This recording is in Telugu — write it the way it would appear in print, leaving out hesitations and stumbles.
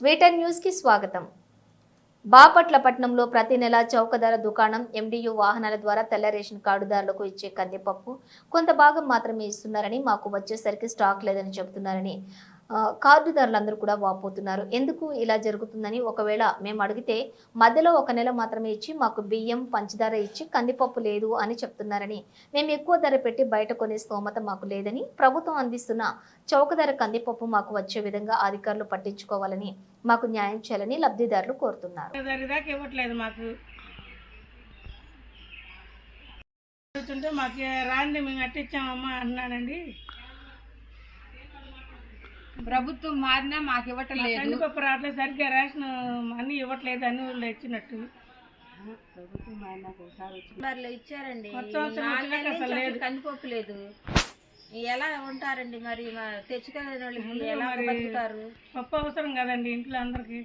వీటన్ న్యూస్ కి స్వాగతం. బాపట్ల పట్టణంలో ప్రతి నెల చౌకధర దుకాణం ఎండియు వాహనాల ద్వారా తెల్ల రేషన్ కార్డుదారులకు ఇచ్చే కందిపప్పు కొంత భాగం మాత్రమే ఇస్తున్నారని, మాకు వచ్చేసరికి స్టాక్ లేదని చెబుతున్నారని కార్డుదారులందరూ కూడా వాపోతున్నారు. ఎందుకు ఇలా జరుగుతుందని ఒకవేళ మేము అడిగితే మధ్యలో ఒక నెల మాత్రమే ఇచ్చి మాకు బియ్యం పంచదార ఇచ్చి కందిపప్పు లేదు అని చెప్తున్నారని, మేము ఎక్కువ ధర పెట్టి బయట కొనే స్తోమత మాకు లేదని, ప్రభుత్వం అందిస్తున్న చౌకధర కందిపప్పు మాకు వచ్చే విధంగా అధికారులు పట్టించుకోవాలని, మాకు న్యాయం చేయాలని లబ్ధిదారులు కోరుతున్నారు. మాకు రాంది మేము అట్టించామమ్మా అన్నానండి. ప్రభుత్వం మారినా మాకు ఇవ్వటం లేదు. కందిపప్పు రావట్లేదు, సరిగ్గా రేషన్ అన్ని ఇవ్వట్లేదు అని వాళ్ళు ఇచ్చినట్టు. ప్రభుత్వం మారినా ఒకసారి ఇచ్చారండి, కందిపప్పు లేదు. ఎలా ఉంటారండి మరి? తెచ్చుకోలేని వాళ్ళకి ఎలా బతుకుతారు? పప్పు అవసరం కదండి ఇంట్లో అందరికి.